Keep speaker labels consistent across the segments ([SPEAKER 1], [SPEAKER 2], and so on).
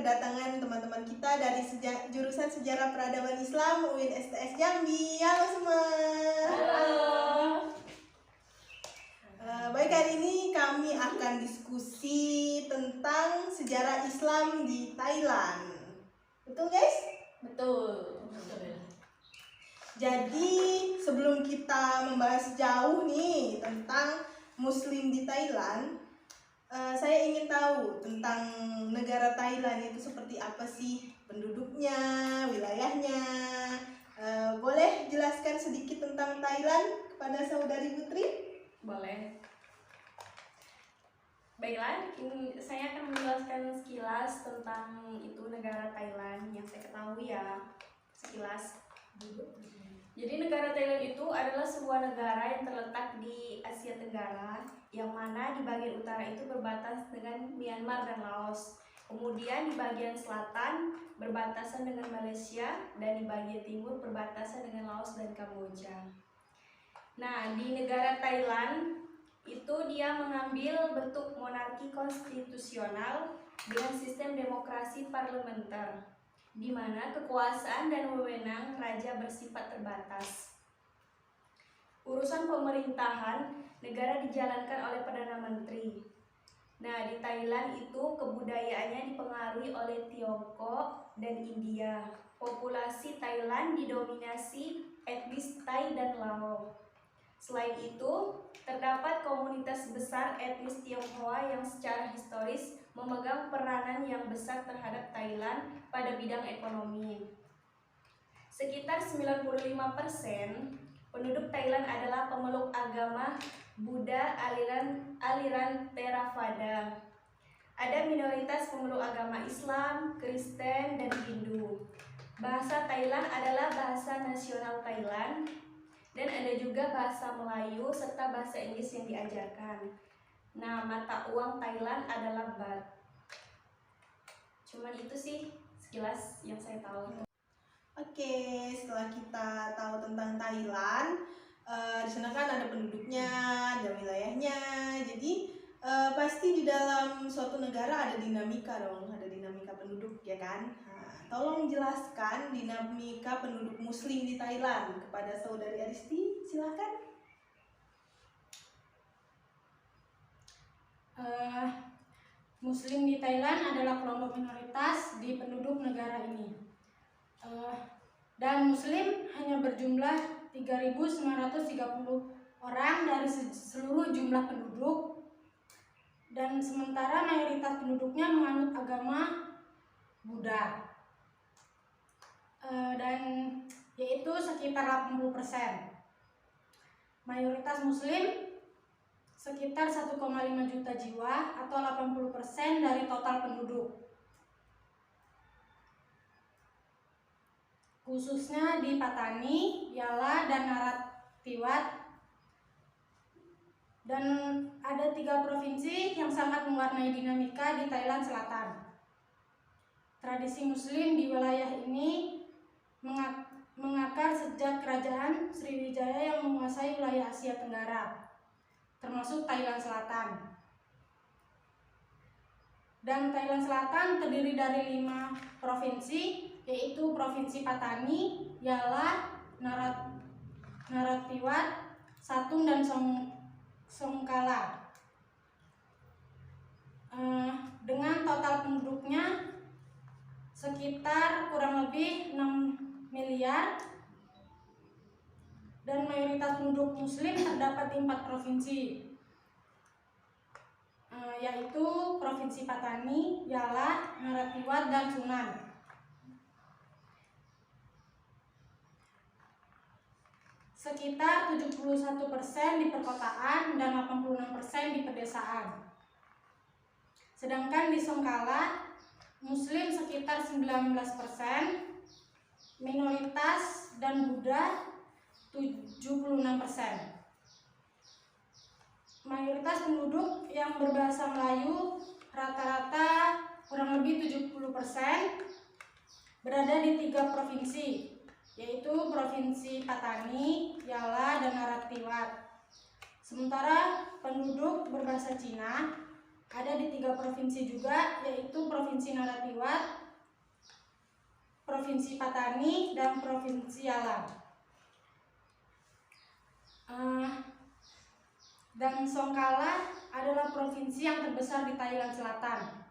[SPEAKER 1] kedatangan teman-teman kita dari jurusan Sejarah Peradaban Islam UIN STS Jambi. Halo semua.
[SPEAKER 2] Halo.
[SPEAKER 1] Baik, hari ini kami akan diskusi tentang sejarah Islam di Thailand. Betul guys?
[SPEAKER 2] Betul.
[SPEAKER 1] Jadi sebelum kita membahas jauh nih tentang Muslim di Thailand, saya ingin tahu tentang negara Thailand itu seperti apa sih penduduknya, wilayahnya. Boleh jelaskan sedikit tentang Thailand kepada saudari Putri?
[SPEAKER 2] Boleh. Baiklah, saya akan menjelaskan sekilas tentang itu negara Thailand yang saya ketahui ya, sekilas. Jadi negara Thailand itu adalah sebuah negara yang terletak di Asia Tenggara, yang mana di bagian utara itu berbatas dengan Myanmar dan Laos. Kemudian di bagian selatan berbatasan dengan Malaysia, dan di bagian timur berbatasan dengan Laos dan Kamboja. Nah, di negara Thailand itu dia mengambil bentuk monarki konstitusional dengan sistem demokrasi parlementer, di mana kekuasaan dan wewenang raja bersifat terbatas. Urusan pemerintahan negara dijalankan oleh Perdana Menteri. Nah, di Thailand itu kebudayaannya dipengaruhi oleh Tiongkok dan India. Populasi Thailand didominasi etnis Thai dan Lao. Selain itu, terdapat komunitas besar etnis Tionghoa yang secara historis memegang peranan yang besar terhadap Thailand pada bidang ekonomi. Sekitar 95% penduduk Thailand adalah pemeluk agama Buddha aliran Theravada. Ada minoritas pemeluk agama Islam, Kristen, dan Hindu. Bahasa Thailand adalah bahasa nasional Thailand, dan ada juga bahasa Melayu serta bahasa Inggris yang diajarkan. Nah, mata uang Thailand adalah baht. Cuman itu sih sekilas yang saya tahu.
[SPEAKER 1] Oke, setelah kita tahu tentang Thailand, di sana kan ada penduduknya, ada wilayahnya. Jadi pasti di dalam suatu negara ada dinamika dong, ada dinamika penduduk ya kan. Tolong jelaskan dinamika penduduk Muslim di Thailand kepada saudari Aristi, silakan.
[SPEAKER 3] Muslim di Thailand adalah kelompok minoritas di penduduk negara ini. Dan Muslim hanya berjumlah 3.930 orang dari seluruh jumlah penduduk. Dan sementara mayoritas penduduknya menganut agama Buddha. Dan yaitu sekitar 80%. Mayoritas Muslim sekitar 1,5 juta jiwa atau 80% dari total penduduk. Khususnya di Patani, Yala, dan Narathiwat. Dan ada 3 provinsi yang sangat mewarnai dinamika di Thailand Selatan. Tradisi Muslim di wilayah ini mengakar sejak kerajaan Sriwijaya yang menguasai wilayah Asia Tenggara, termasuk Thailand Selatan. Dan Thailand Selatan terdiri dari 5 provinsi, yaitu Provinsi Patani, Yala, Narathiwat, Satun, dan Songkhla. Dengan total penduduknya sekitar kurang lebih 6 miliar, dan mayoritas penduduk Muslim terdapat di 4 provinsi, yaitu Provinsi Patani, Yala, Narathiwat, dan Sunan. Sekitar 71% di perkotaan dan 86% di pedesaan. Sedangkan di Songkhla, Muslim sekitar 19%, minoritas dan Buddha 76%. Mayoritas penduduk yang berbahasa Melayu rata-rata kurang lebih 70% berada di 3 provinsi, yaitu Provinsi Patani, Yala, dan Narathiwat. Sementara penduduk berbahasa Cina ada di 3 provinsi juga, yaitu Provinsi Naratiwat, Provinsi Patani, dan Provinsi Yalang. Dan Songkhla adalah provinsi yang terbesar di Thailand Selatan,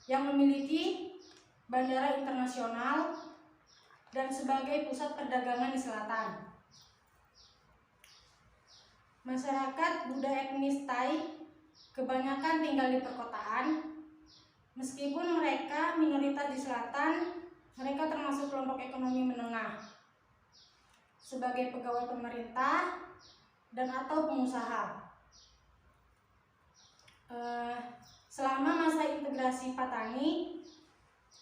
[SPEAKER 3] yang memiliki bandara internasional dan sebagai pusat perdagangan di selatan. Masyarakat Buddha etnis Thai kebanyakan tinggal di perkotaan. Meskipun mereka minoritas di selatan, mereka termasuk kelompok ekonomi menengah sebagai pegawai pemerintah dan atau pengusaha. Selama masa integrasi Patani,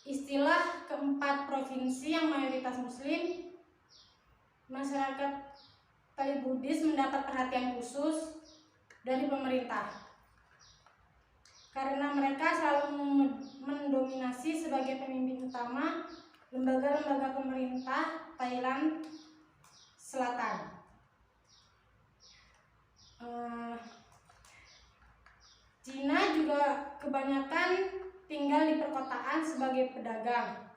[SPEAKER 3] istilah keempat provinsi yang mayoritas muslim, masyarakat Thai Buddhis mendapat perhatian khusus dari pemerintah karena mereka selalu mendominasi sebagai pemimpin utama lembaga-lembaga pemerintah Thailand Selatan. Cina juga kebanyakan tinggal di perkotaan sebagai pedagang,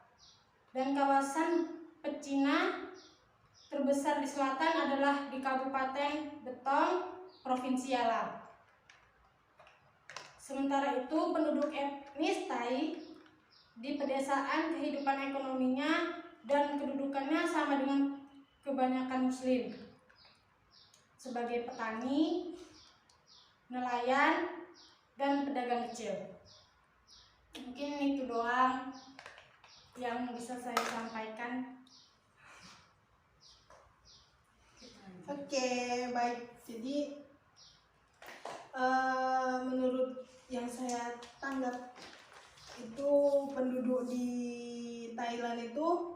[SPEAKER 3] dan kawasan pecina terbesar di selatan adalah di Kabupaten Betong, Provinsi Yalang. Sementara itu, penduduk etnis Thai di pedesaan kehidupan ekonominya dan kedudukannya sama dengan kebanyakan muslim sebagai petani, nelayan, dan pedagang kecil. Mungkin itu doang yang bisa saya sampaikan.
[SPEAKER 1] Oke, baik. Jadi menurut yang saya tanggap itu penduduk di Thailand itu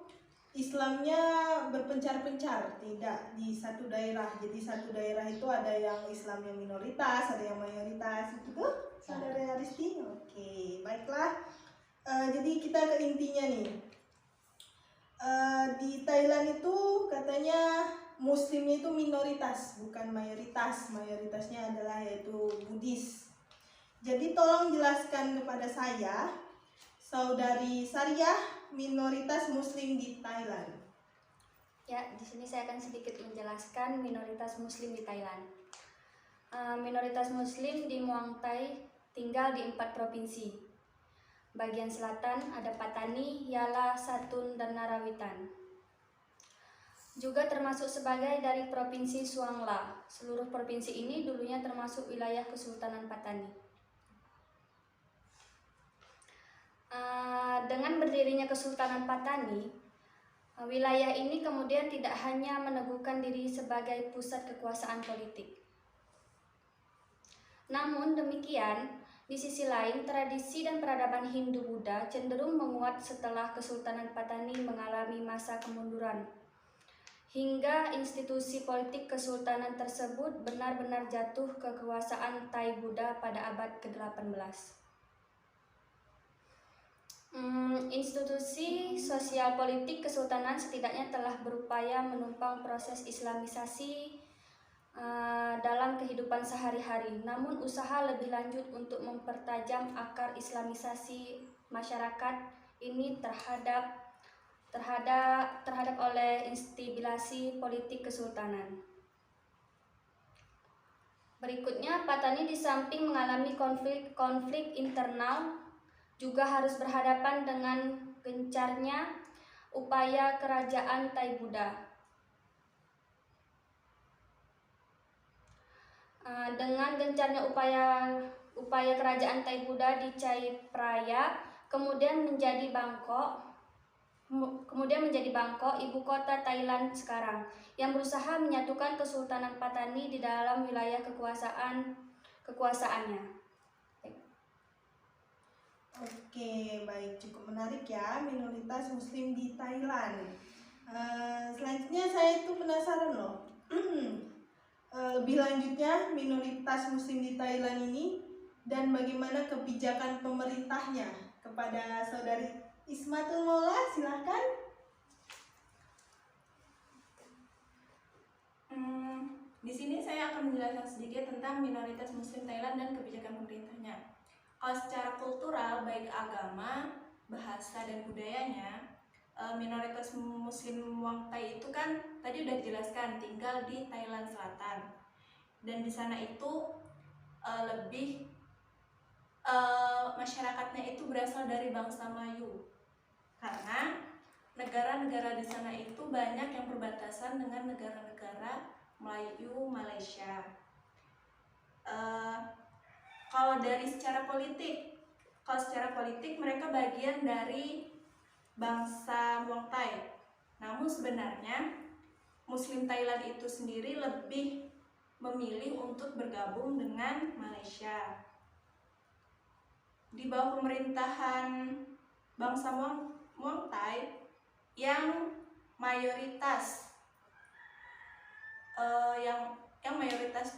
[SPEAKER 1] Islamnya berpencar-pencar, tidak di satu daerah. Jadi satu daerah itu ada yang Islamnya minoritas, ada yang mayoritas, itu tuh saudara Aristi. Oke, baiklah. Jadi kita ke intinya nih. Di Thailand itu katanya Muslimnya itu minoritas, bukan mayoritas. Mayoritasnya adalah yaitu Buddhis. Jadi tolong jelaskan kepada saya, Saudari Sariah, minoritas Muslim di Thailand.
[SPEAKER 2] Ya, di sini saya akan sedikit menjelaskan minoritas Muslim di Thailand. Minoritas Muslim di Muang Thai tinggal di 4 provinsi. Bagian selatan ada Patani, Yala, Satun, dan Narawitan. Juga termasuk sebagai dari Provinsi Suangla. Seluruh provinsi ini dulunya termasuk wilayah Kesultanan Patani. Dengan berdirinya Kesultanan Patani, wilayah ini kemudian tidak hanya meneguhkan diri sebagai pusat kekuasaan politik. Namun demikian, di sisi lain, tradisi dan peradaban Hindu-Buddha cenderung menguat setelah Kesultanan Patani mengalami masa kemunduran, hingga institusi politik kesultanan tersebut benar-benar jatuh ke kekuasaan Thai Buddha pada abad ke-18. Institusi sosial politik kesultanan setidaknya telah berupaya menumpang proses islamisasi dalam kehidupan sehari-hari. Namun usaha lebih lanjut untuk mempertajam akar islamisasi masyarakat ini terhadap oleh instabilasi politik kesultanan. Berikutnya, Patani di samping mengalami konflik internal juga harus berhadapan dengan gencarnya upaya kerajaan Thai Buddha. Dengan gencarnya upaya kerajaan Thai Buddha di Chai Phraya, kemudian menjadi Bangkok, ibu kota Thailand sekarang, yang berusaha menyatukan Kesultanan Patani di dalam wilayah kekuasaannya.
[SPEAKER 1] Oke, baik, cukup menarik ya minoritas Muslim di Thailand. Selanjutnya saya itu penasaran loh. Lebih lanjutnya minoritas Muslim di Thailand ini dan bagaimana kebijakan pemerintahnya. Kepada Saudari Ismatul Maula, silahkan.
[SPEAKER 4] Di sini saya akan
[SPEAKER 2] akan menjelaskan sedikit tentang minoritas Muslim Thailand dan kebijakan pemerintahnya. Kalau secara kultural, baik agama, bahasa, dan budayanya, minoritas Muslim Muang Thai itu kan tadi udah dijelaskan tinggal di Thailand Selatan, dan di sana itu lebih masyarakatnya itu berasal dari bangsa Melayu, karena negara-negara di sana itu banyak yang berbatasan dengan negara-negara Melayu, Malaysia. Kalau secara politik mereka bagian dari bangsa Muang Thai. Namun sebenarnya Muslim Thailand itu sendiri lebih memilih untuk bergabung dengan Malaysia. Di bawah pemerintahan bangsa Muang Thai yang mayoritas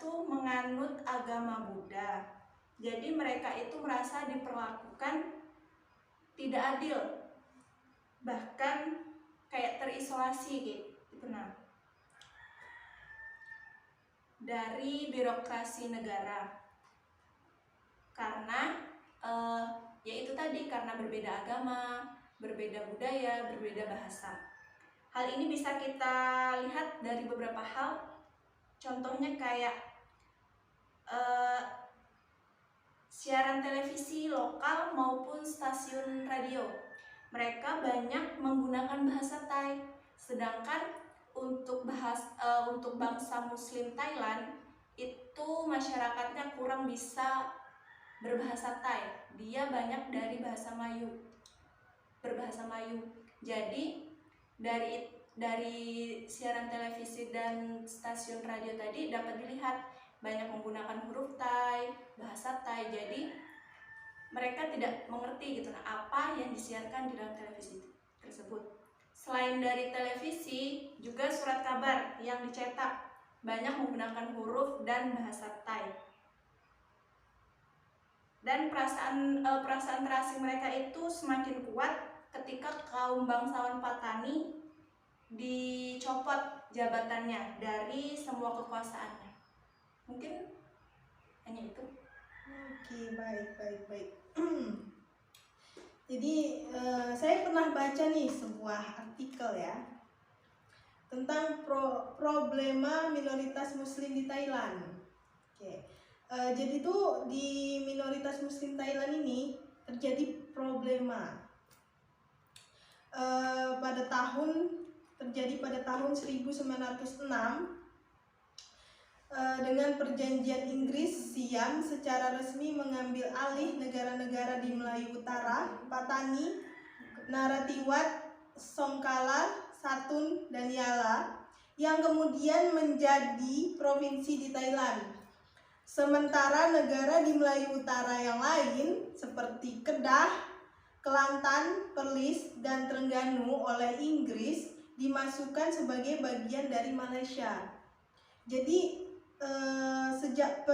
[SPEAKER 2] tuh menganut agama Buddha. Jadi mereka itu merasa diperlakukan tidak adil, bahkan kayak terisolasi gitu dari birokrasi negara, karena yaitu tadi karena berbeda agama, berbeda budaya, berbeda bahasa. Hal ini bisa kita lihat dari beberapa hal. Contohnya kayak siaran televisi lokal maupun stasiun radio. Mereka banyak menggunakan bahasa Thai, sedangkan untuk bangsa Muslim Thailand itu masyarakatnya kurang bisa berbahasa Thai. Dia banyak dari berbahasa Melayu. Jadi dari siaran televisi dan stasiun radio tadi dapat dilihat banyak menggunakan huruf Thai, bahasa Thai. Jadi mereka tidak mengerti apa yang disiarkan di dalam televisi tersebut. Selain dari televisi, juga surat kabar yang dicetak banyak menggunakan huruf dan bahasa Thai. Dan perasaan terasing mereka itu semakin kuat ketika kaum bangsawan Patani dicopot jabatannya dari semua kekuasaannya. Mungkin hanya itu.
[SPEAKER 1] Oke, baik. Jadi saya pernah baca nih sebuah artikel ya tentang problema minoritas Muslim di Thailand. Oke, jadi tuh di minoritas Muslim Thailand ini terjadi problema terjadi pada tahun 1906. Dengan perjanjian Inggris, Siam secara resmi mengambil alih negara-negara di Melayu Utara, Patani, Narathiwat, Songkhla, Satun, dan Yala, yang kemudian menjadi provinsi di Thailand. Sementara negara di Melayu Utara yang lain seperti Kedah, Kelantan, Perlis, dan Terengganu oleh Inggris dimasukkan sebagai bagian dari Malaysia. Jadi sejak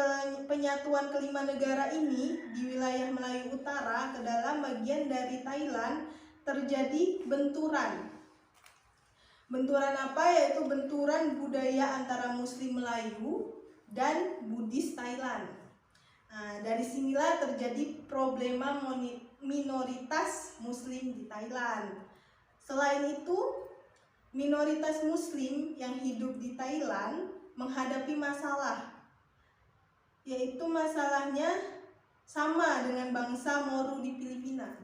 [SPEAKER 1] penyatuan kelima negara ini di wilayah Melayu Utara ke dalam bagian dari Thailand terjadi benturan. Benturan apa? Yaitu benturan budaya antara Muslim Melayu dan Buddhis Thailand. Nah, dari sinilah terjadi problema minoritas Muslim di Thailand. Selain itu, minoritas Muslim yang hidup di Thailand menghadapi masalah, yaitu masalahnya sama dengan bangsa Moro di Filipina.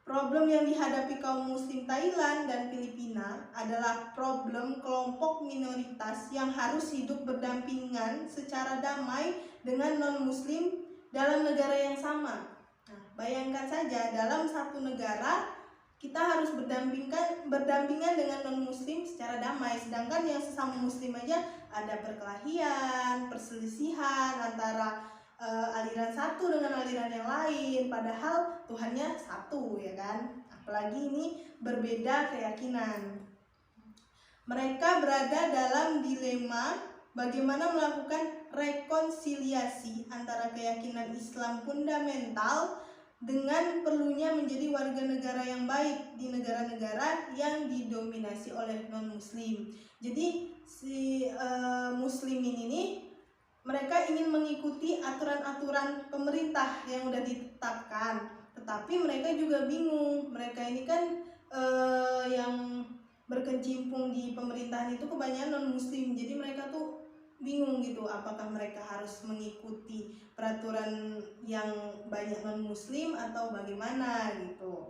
[SPEAKER 1] Problem yang dihadapi kaum Muslim Thailand dan Filipina adalah problem kelompok minoritas yang harus hidup berdampingan secara damai dengan non-Muslim dalam negara yang sama. Nah, bayangkan saja dalam satu negara kita harus berdampingan dengan non-Muslim secara damai, sedangkan yang sesama Muslim aja ada perkelahian, perselisihan antara aliran satu dengan aliran yang lain, padahal Tuhannya satu, ya kan? Apalagi ini berbeda keyakinan. Mereka berada dalam dilema bagaimana melakukan rekonsiliasi antara keyakinan Islam fundamental dengan perlunya menjadi warga negara yang baik di negara-negara yang didominasi oleh non-muslim. Jadi si muslimin ini mereka ingin mengikuti aturan-aturan pemerintah yang udah ditetapkan, tetapi mereka juga bingung. Mereka ini kan yang berkecimpung di pemerintahan itu kebanyakan non-muslim, jadi mereka tuh bingung gitu, apakah mereka harus mengikuti peraturan yang banyak non-muslim atau bagaimana gitu.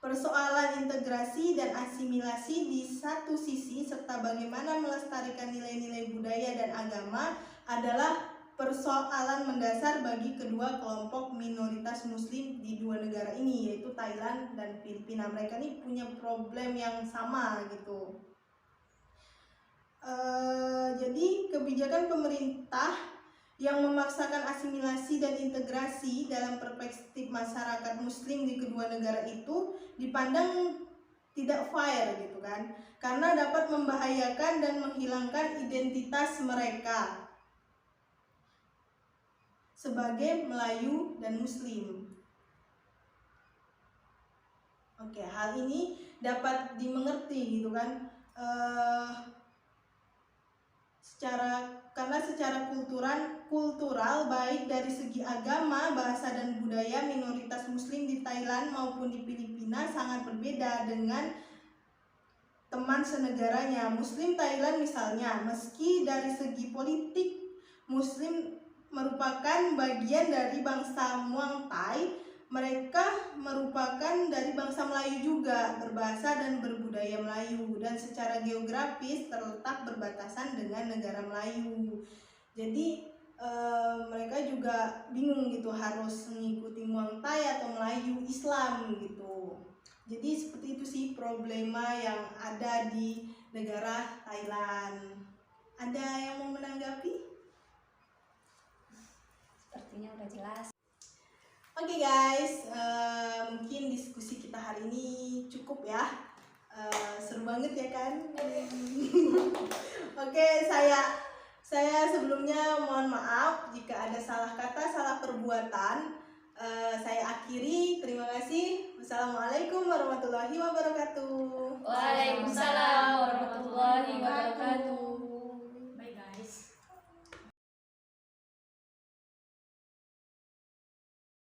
[SPEAKER 1] Persoalan integrasi dan asimilasi di satu sisi serta bagaimana melestarikan nilai-nilai budaya dan agama adalah persoalan mendasar bagi kedua kelompok minoritas muslim di dua negara ini, yaitu Thailand dan Filipina. Mereka ini punya problem yang sama gitu. Jadi kebijakan pemerintah yang memaksakan asimilasi dan integrasi dalam perspektif masyarakat muslim di kedua negara itu dipandang tidak fair gitu kan, karena dapat membahayakan dan menghilangkan identitas mereka sebagai Melayu dan Muslim. Oke, hal ini dapat dimengerti gitu kan, karena secara kultural baik dari segi agama, bahasa dan budaya minoritas muslim di Thailand maupun di Filipina sangat berbeda dengan teman senegaranya. Muslim Thailand misalnya, meski dari segi politik muslim merupakan bagian dari bangsa Muang Thai, mereka merupakan dari bangsa Melayu juga, berbahasa dan berbudaya Melayu, dan secara geografis terletak berbatasan dengan negara Melayu. Jadi mereka juga bingung gitu harus mengikuti Muang Thai atau Melayu Islam gitu. Jadi seperti itu sih problema yang ada di negara Thailand. Ada yang mau menanggapi?
[SPEAKER 2] Sepertinya udah jelas.
[SPEAKER 1] Oke guys, mungkin diskusi kita hari ini cukup ya. Seru banget ya kan? Oke, saya sebelumnya mohon maaf jika ada salah kata, salah perbuatan. Saya akhiri. Terima kasih. Wassalamualaikum warahmatullahi wabarakatuh.
[SPEAKER 2] Waalaikumsalam.